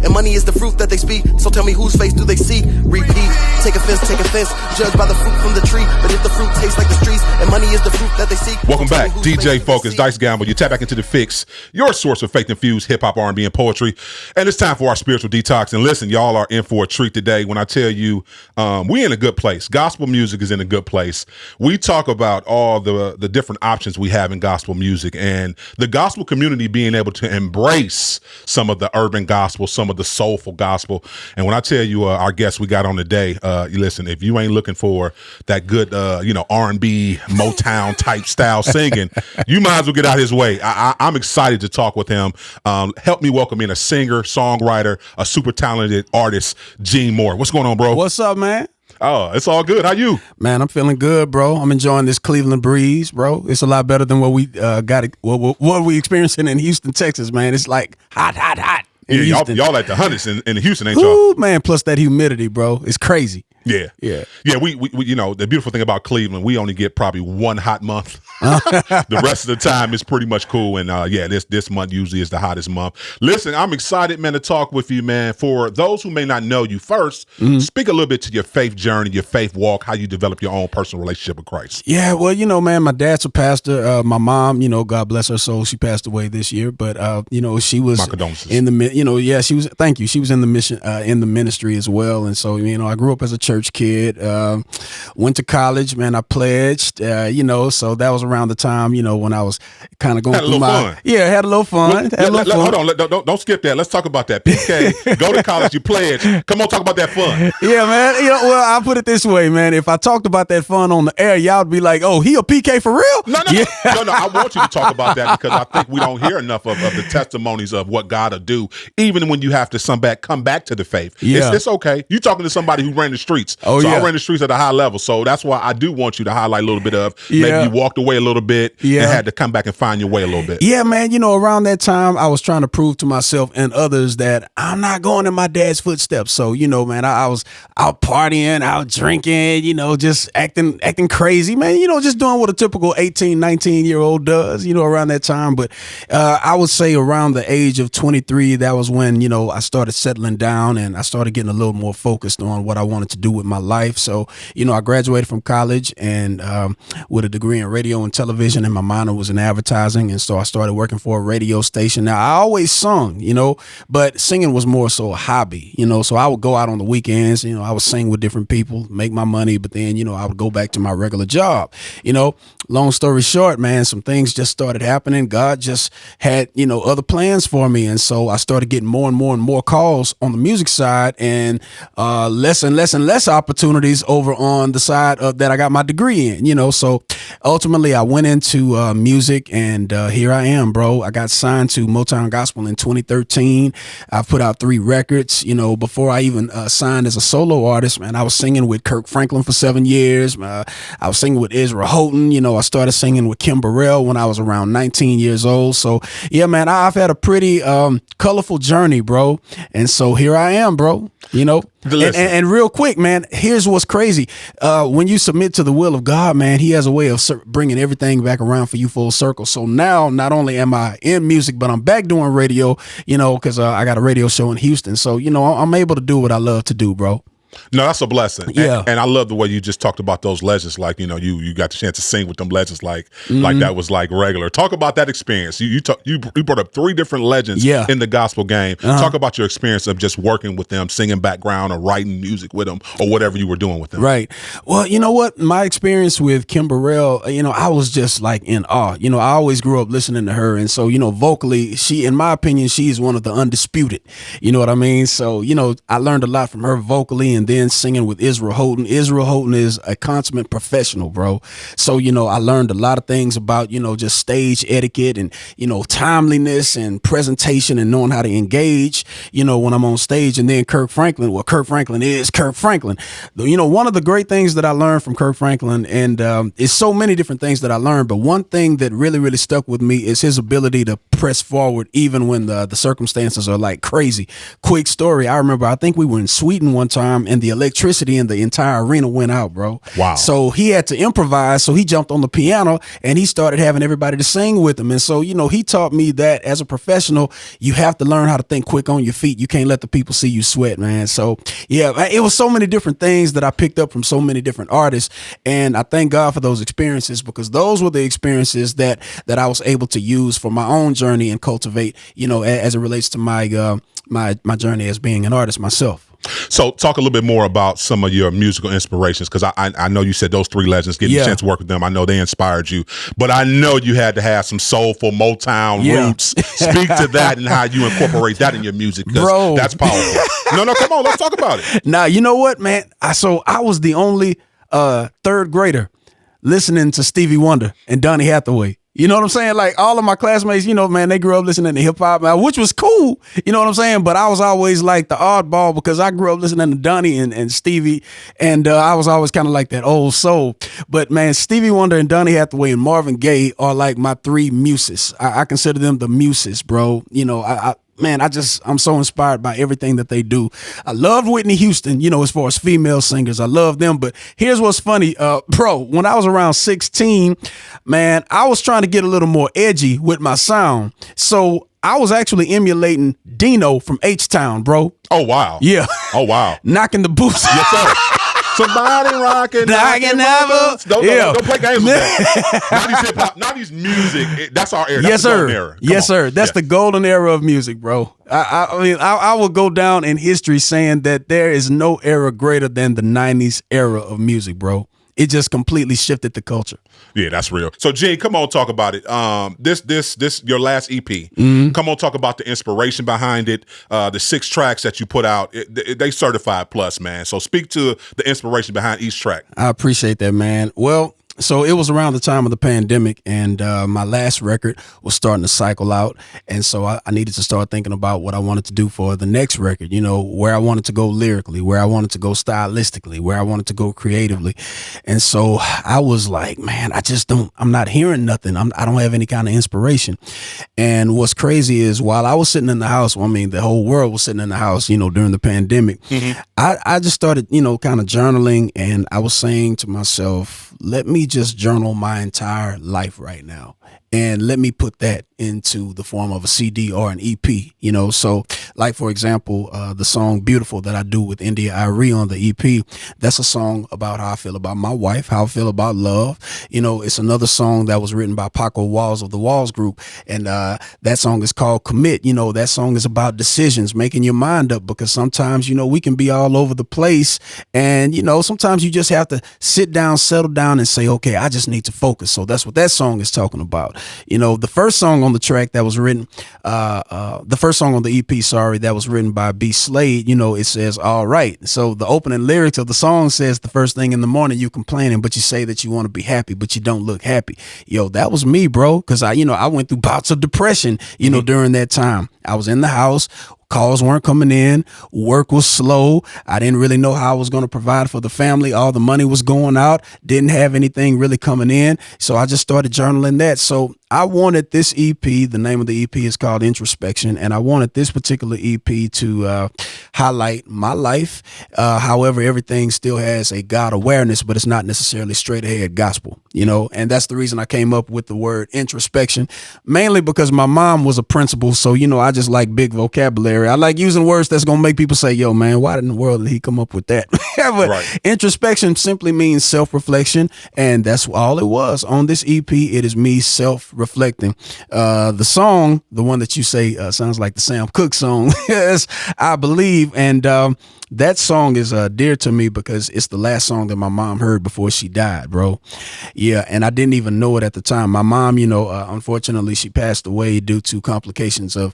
and money is the fruit that they speak. So tell me whose face do they seek? Repeat, take offense, judge by the fruit from the tree. But if the fruit tastes like the streets, and money is the fruit that they seek. Welcome back, DJ Focus, Dice Gamble. You tap back into The Fix, your source of faith-infused hip-hop, R&B, and poetry. And it's time for our spiritual detox. And listen, y'all are in for a treat today when I tell you we in a good place. Gospel music is in a good place. We talk about all the different options we have in gospel music, and the gospel community being able to embrace some of the urban gospel, some of the soulful gospel. And when I tell you our guests we got on today, listen, if you ain't looking for that good R&B Motown type style singing, you might as well get out his way. I'm excited to talk with him. Help me welcome in a singer, songwriter, a super talented artist, Gene Moore. What's going on, bro? What's up, man? Oh, it's all good. How you? Man, I'm feeling good, bro. I'm enjoying this Cleveland breeze, bro. It's a lot better than what we what we experiencing in Houston, Texas, man. It's like hot. Yeah, y'all at the hundreds in Houston, ain't y'all? Ooh, man, plus that humidity, bro. It's crazy. Yeah. We the beautiful thing about Cleveland, we only get probably one hot month. The rest of the time is pretty much cool. And this month usually is the hottest month. Listen, I'm excited, man, to talk with you, man. For those who may not know you, first, speak a little bit to your faith journey, your faith walk, how you develop your own personal relationship with Christ. Yeah, well, man, my dad's a pastor. My mom, God bless her soul, she passed away this year. But she was in the she was. Thank you. She was in the mission, in the ministry as well. And so I grew up as a church kid, went to college, man. I pledged, so that was around the time, when I was kind of going through fun. Yeah, had a little fun. Hold on, don't skip that. Let's talk about that. PK, go to college, you pledged. Come on, talk about that fun. Yeah, man. Well, I'll put it this way, man. If I talked about that fun on the air, y'all would be like, oh, he a PK for real? No. I want you to talk about that because I think we don't hear enough of the testimonies of what God will do, even when you have to come back to the faith. Yeah. It's okay. You talking to somebody who ran the streets. Oh, I ran the streets at a high level. So that's why I do want you to highlight a little bit of maybe you walked away a little bit and had to come back and find your way a little bit. Yeah, man. Around that time, I was trying to prove to myself and others that I'm not going in my dad's footsteps. So, man, I was out partying, out drinking, just acting crazy, man, just doing what a typical 18, 19-year-old does, around that time. But I would say around the age of 23, that was when, I started settling down and I started getting a little more focused on what I wanted to do with my life. So, I graduated from college and with a degree in radio and television, and my minor was in advertising. And so I started working for a radio station. Now, I always sung, but singing was more so a hobby, so I would go out on the weekends, I would sing with different people, make my money, but then, I would go back to my regular job. Long story short, man, some things just started happening. God just had, other plans for me. And so I started getting more and more calls on the music side and less and less opportunities over on the side of that I got my degree in, so ultimately I went into music and here I am, bro. I got signed to Motown Gospel in 2013. I put out 3 records, before I even signed as a solo artist, man. I was singing with Kirk Franklin for 7 years. I was singing with Israel Houghton. I started singing with Kim Burrell when I was around 19 years old. So yeah, man, I've had a pretty colorful journey, bro. And so here I am, bro, and real quick, man, here's what's crazy. When you submit to the will of God, man, he has a way of bringing everything back around for you full circle. So now not only am I in music, but I'm back doing radio, because I got a radio show in Houston. So, I'm able to do what I love to do, bro. No, that's a blessing. Yeah. And I love the way you just talked about those legends. Like, you got the chance to sing with them legends like that was like regular. Talk about that experience. You brought up 3 different legends in the gospel game. Talk about your experience of just working with them, singing background or writing music with them or whatever you were doing with them. Right. Well, you know what? My experience with Kim Burrell, I was just like in awe. I always grew up listening to her. And so, vocally, she, in my opinion, she's one of the undisputed. You know what I mean? So, I learned a lot from her vocally and then singing with Israel Houghton. Israel Houghton is a consummate professional, bro. So, I learned a lot of things about, just stage etiquette and, timeliness and presentation and knowing how to engage, when I'm on stage. And then Kirk Franklin is Kirk Franklin. One of the great things that I learned from Kirk Franklin, and it's so many different things that I learned, but one thing that really, really stuck with me is his ability to press forward even when the circumstances are like crazy. Quick story. I remember, I think we were in Sweden one time and the electricity in the entire arena went out, bro. Wow. So he had to improvise. So he jumped on the piano and he started having everybody to sing with him. And so, he taught me that as a professional, you have to learn how to think quick on your feet. You can't let the people see you sweat, man. So yeah, it was so many different things that I picked up from so many different artists. And I thank God for those experiences, because those were the experiences that I was able to use for my own journey and cultivate, as it relates to my my journey as being an artist myself. So talk a little bit more about some of your musical inspirations, because I know you said those three legends, getting a chance to work with them. I know they inspired you, but I know you had to have some soulful Motown roots. Speak to that and how you incorporate that in your music, because that's powerful. No, come on, let's talk about it. Now, you know what, man? I was the only third grader listening to Stevie Wonder and Donny Hathaway. You know what I'm saying? Like all of my classmates, man, they grew up listening to hip hop, which was cool. You know what I'm saying? But I was always like the oddball because I grew up listening to Donnie and Stevie, and I was always kind of like that old soul. But man, Stevie Wonder and Donny Hathaway and Marvin Gaye are like my three muses. I consider them the muses, bro. I'm so inspired by everything that they do. I love Whitney Houston, as far as female singers. I love them. But here's what's funny, bro. When I was around 16, man, I was trying to get a little more edgy with my sound. So I was actually emulating Dino from H-Town, bro. Oh, wow. Yeah. Oh, wow. Knocking the boots. Yes, sir. Somebody rocking, knocking never. Don't play games with that. 90s hip hop, 90s music. That's our era. That's the golden era. Yes, sir. That's the golden era of music, bro. I will go down in history saying that there is no era greater than the 90s era of music, bro. It just completely shifted the culture. Yeah, that's real. So, Gene, come on, talk about it. This your last EP. Mm-hmm. Come on, talk about the inspiration behind it. The 6 tracks that you put out, they certified plus, man. So, speak to the inspiration behind each track. I appreciate that, man. Well, so it was around the time of the pandemic, and my last record was starting to cycle out, and so I needed to start thinking about what I wanted to do for the next record, where I wanted to go lyrically, where I wanted to go stylistically, where I wanted to go creatively. And so I was like, man, I'm not hearing nothing. I don't have any kind of inspiration. And what's crazy is while I was sitting in the house, the whole world was sitting in the house, during the pandemic, I just started, kind of journaling, and I was saying to myself, let me just journal my entire life right now. And let me put that into the form of a CD or an EP, So like, for example, the song Beautiful that I do with India Irie on the EP, that's a song about how I feel about my wife, how I feel about love. It's another song that was written by Paco Walls of the Walls Group. And that song is called Commit. That song is about decisions, making your mind up, because sometimes, we can be all over the place. And, sometimes you just have to sit down, settle down and say, okay, I just need to focus. So that's what that song is talking about. The first song on the track that was written, the first song on the EP, that was written by B. Slade, it says, all right. So the opening lyrics of the song says, the first thing in the morning you complaining, but you say that you want to be happy, but you don't look happy. That was me, bro. Cause I went through bouts of depression, during that time. I was in the house. Calls weren't coming in. Work was slow. I didn't really know how I was going to provide for the family. All the money was going out. Didn't have anything really coming in. So I just started journaling that. So I wanted this EP, the name of the EP is called Introspection, and I wanted this particular EP to highlight my life. However, everything still has a God awareness, but it's not necessarily straight ahead gospel, and that's the reason I came up with the word introspection, mainly because my mom was a principal. So, I just like big vocabulary. I like using words that's going to make people say, yo, man, why in the world did he come up with that? But right. Introspection simply means self-reflection, and that's all it was. On this EP, it is me self-reflecting. The song, the one that you say sounds like the Sam Cooke song, yes, I believe, and that song is dear to me because it's the last song that my mom heard before she died, bro. Yeah, and I didn't even know it at the time. My mom, unfortunately, she passed away due to complications of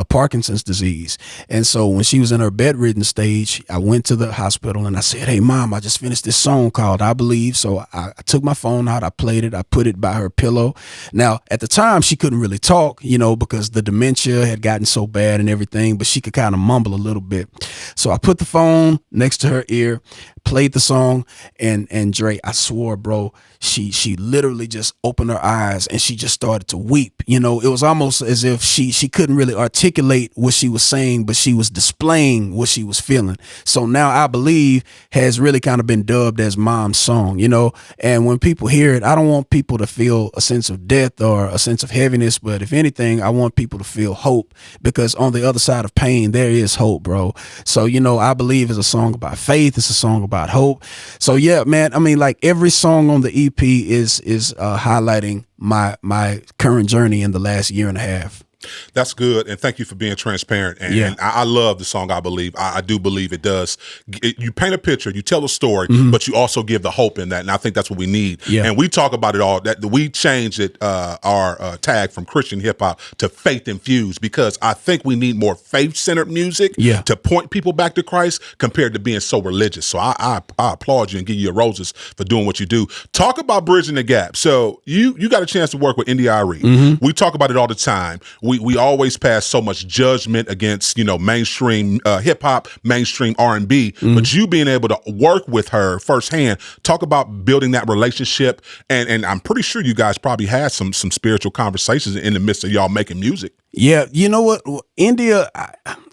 Parkinson's disease. And so when she was in her bedridden stage, I went to the hospital and I said, hey, Mom, I just finished this song called I Believe. So I took my phone out, I played it, I put it by her pillow. Now, at the time, she couldn't really talk, because the dementia had gotten so bad and everything, but she could kind of mumble a little bit. So I put the phone next to her ear, played the song, and Dre, I swore, bro, she literally just opened her eyes and she just started to weep. You know, it was almost as if she couldn't really articulate what she was saying, but she was displaying what she was feeling. So now I Believe has really kind of been dubbed as Mom's song, you know. And when people hear it, I don't want people to feel a sense of death or a sense of heaviness, but if anything, I want people to feel hope, because on the other side of pain, there is hope, bro. So, you know, I Believe is a song about faith. It's a song about hope. So yeah, man, I mean, like every song on the EP is highlighting my current journey in the last year and a half. That's good, and thank you for being transparent. And I love the song I Believe. I do believe it does. You paint a picture, you tell a story, but you also give the hope in that, and I think that's what we need. And we talk about it all. That we changed it, our tag from Christian hip hop to faith infused, because I think we need more faith centered music to point people back to Christ compared to being so religious. So I applaud you and give you your roses for doing what you do. Talk about bridging the gap. So you got a chance to work with India Arie. We talk about it all the time. We always pass so much judgment against, you know, mainstream hip hop, mainstream R&B, but you being able to work with her firsthand, talk about building that relationship, and I'm pretty sure you guys probably had some spiritual conversations in the midst of y'all making music. Yeah, you know what, India.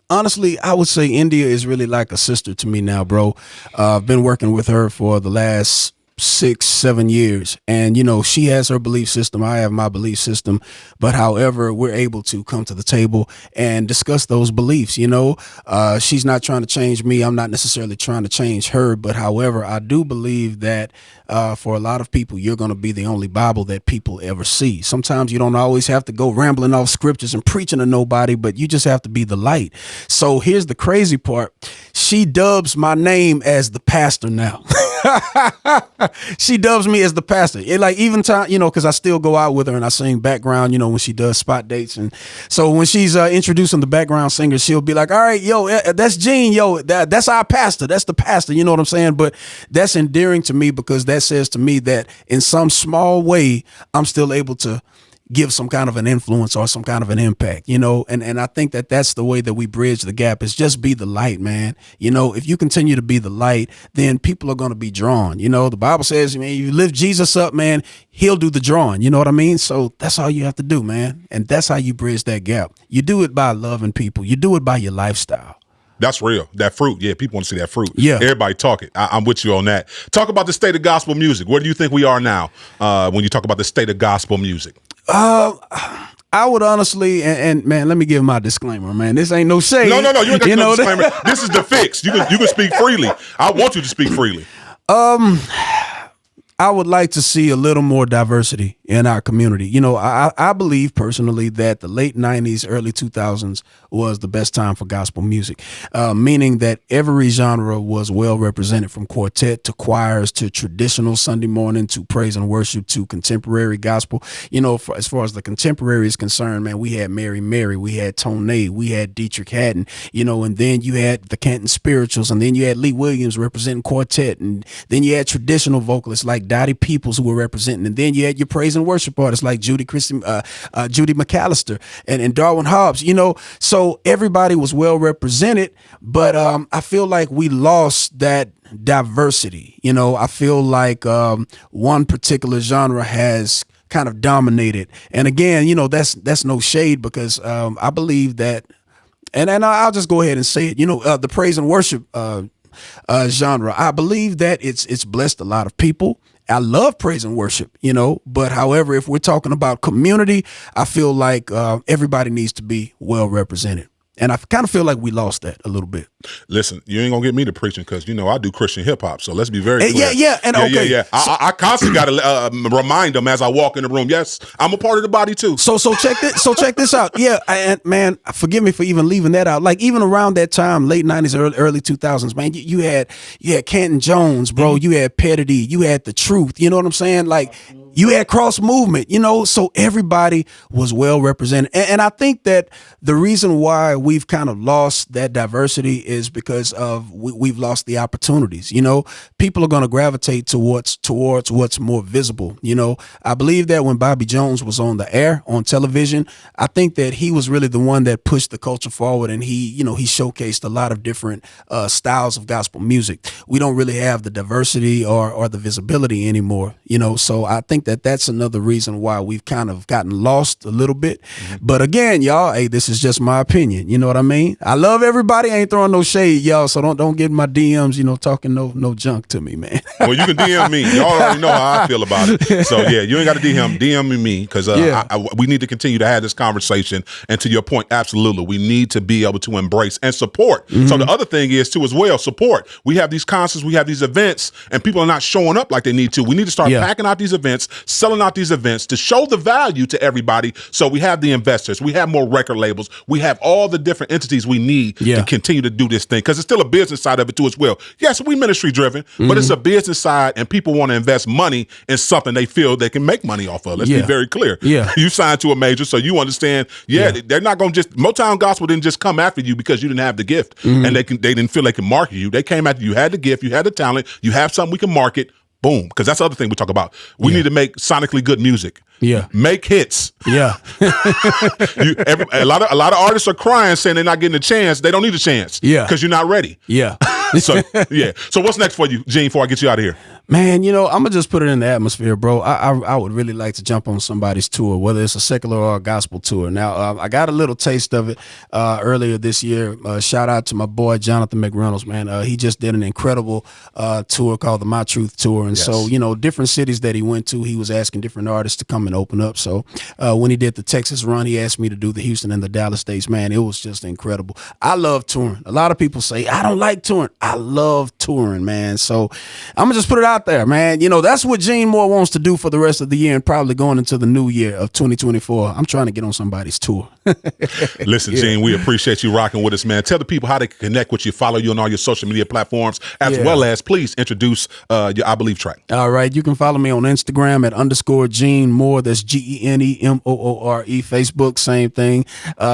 Honestly, I would say India is really like a sister to me now, bro. I've been working with her for the last 6-7 years, and you know, she has her belief system, I have my belief system, but however, we're able to come to the table and discuss those beliefs. You know, she's not trying to change me, I'm not necessarily trying to change her, but however, I do believe that for a lot of people, you're going to be the only Bible that people ever see. Sometimes you don't always have to go rambling off scriptures and preaching to nobody, but you just have to be the light. So here's the crazy part. She dubs my name as the pastor now. She dubs me as the pastor. It, like, even time, you know, because I still go out with her and I sing background, you know, when she does spot dates. And so when she's introducing the background singer, she'll be like, all right, yo, that's Gene, yo, that's our pastor. That's the pastor. You know what I'm saying? But that's endearing to me, because that says to me that in some small way, I'm still able to give some kind of an influence or some kind of an impact, you know, and I think that that's the way that we bridge the gap, is just be the light, man. You know, if you continue to be the light, then people are going to be drawn. You know, the Bible says, man, you lift Jesus up, man, he'll do the drawing. You know what I mean? So that's all you have to do, man. And that's how you bridge that gap. You do it by loving people. You do it by your lifestyle. That's real. That fruit. Yeah, people want to see that fruit. Yeah. Everybody talk it. I'm with you on that. Talk about the state of gospel music. Where do you think we are now when you talk about the state of gospel music? I would honestly, and man, let me give my disclaimer, man. This ain't no shade. No. You ain't got no disclaimer. This is the fix. You can speak freely. I want you to speak freely. I would like to see a little more diversity in our community. You know, I believe personally that the late 90s, early 2000s was the best time for gospel music, meaning that every genre was well represented, from quartet to choirs to traditional Sunday morning to praise and worship to contemporary gospel. You know, as far as the contemporary is concerned, man, we had Mary, we had Tone, we had Dietrich Haddon, you know, and then you had the Canton Spirituals, and then you had Lee Williams representing quartet, and then you had traditional vocalists like Dottie Peoples who were representing, and then you had your praise and worship artists like Judy McAllister and Darwin Hobbs, you know. So everybody was well represented, but I feel like we lost that diversity. You know, I feel like one particular genre has kind of dominated. And again, you know, that's no shade, because I believe that, and I'll just go ahead and say it, you know, the praise and worship genre, I believe that it's blessed a lot of people. I love praise and worship, you know, but however, if we're talking about community, I feel like everybody needs to be well represented. And I kind of feel like we lost that a little bit. Listen, you ain't gonna get me to preaching, because you know I do Christian hip hop. So let's be very clear. Yeah. I constantly got to remind them as I walk in the room. Yes, I'm a part of the body too. So check this out. Yeah, and man, forgive me for even leaving that out. Like, even around that time, late 90s, early 2000s, man, you had Canton Jones, bro. You had Petty, you had The Truth. You know what I'm saying? Like, You had cross movement, you know, so everybody was well represented. And I think that the reason why we've kind of lost that diversity is because of we've lost the opportunities. You know, people are going to gravitate towards what's more visible. You know, I believe that when Bobby Jones was on the air on television, I think that he was really the one that pushed the culture forward, and he showcased a lot of different styles of gospel music. We don't really have the diversity or the visibility anymore, you know, so I think that that's another reason why we've kind of gotten lost a little bit. But again, y'all, hey, this is just my opinion. You know what I mean? I love everybody. I ain't throwing no shade, y'all. So don't get in my DMs, you know, talking no junk to me, man. Well, you can DM me. Y'all already know how I feel about it. So yeah, you ain't got to DM me because we need to continue to have this conversation. And to your point, absolutely, we need to be able to embrace and support. So the other thing is too as well, support. We have these concerts, we have these events, and people are not showing up like they need to. We need to start packing out these events, selling out these events to show the value to everybody. So we have the investors, we have more record labels, we have all the different entities we need to continue to do this thing, because it's still a business side of it too as well. Yes, we ministry driven, but it's a business side, and people want to invest money in something they feel they can make money off of. Let's be very clear. You signed to a major, so you understand. They're not going to just, Motown Gospel didn't just come after you because you didn't have the gift, and they didn't feel they could market you. They came after you. You had the gift, you had the talent, you have something we can market. Boom. Because that's the other thing we talk about. We need to make sonically good music. Make hits. A lot of artists are crying saying they're not getting a chance. They don't need a chance. Because you're not ready. So what's next for you, Gene, before I get you out of here? Man, you know, I'm going to just put it in the atmosphere, bro. I would really like to jump on somebody's tour, whether it's a secular or a gospel tour. Now, I got a little taste of it earlier this year. Shout out to my boy, Jonathan McReynolds, man. He just did an incredible tour called the My Truth Tour. And so, you know, different cities that he went to, he was asking different artists to come and open up. So when he did the Texas run, he asked me to do the Houston and the Dallas dates. Man, it was just incredible. I love touring. A lot of people say, I don't like touring. I love touring, man. So I'm going to just put it out there, man. You know, that's what Gene Moore wants to do for the rest of the year and probably going into the new year of 2024. I'm trying to get on somebody's tour. Listen, Gene, we appreciate you rocking with us, man. Tell the people how they can connect with you, follow you on all your social media platforms, as well as please introduce your I Believe track. All right. You can follow me on Instagram at _Gene Moore. That's GeneMoore. Facebook, same thing.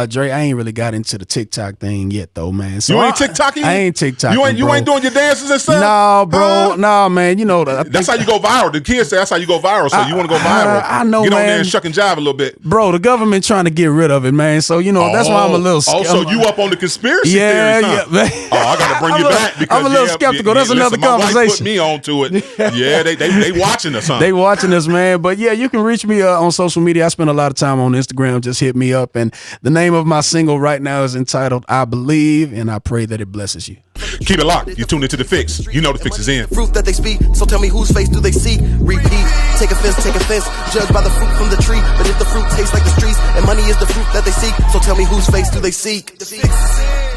Dre, I ain't really got into the TikTok thing yet, though, man. So you ain't TikToking? I ain't TikToking. You ain't doing your dances and stuff? No, bro. No, man. You know that's how you go viral. The kids say that's how you go viral. So you want to go viral? I know, Get man. on there and shuck and jive a little bit, bro. The government trying to get rid of it, man. So you know that's why I'm a little. So you up on the conspiracy theories? Huh? Man. Oh, I got to bring you back because I'm a little skeptical. That's another conversation. My wife put me onto it. Yeah, they watching us, huh? They watching us, man. But yeah, you can reach me on social media. I spend a lot of time on Instagram. Just hit me up. And the name of my single right now is entitled I Believe, and I pray that it blesses you. Keep it locked. You tuned into The Fix. You know The Fix is in. Fruit that they speak, so tell me whose face do they see? Repeat, take offense, judge by the fruit from the tree. But if the fruit tastes like the streets, and money is the fruit that they seek, so tell me whose face do they seek? The Fix is in.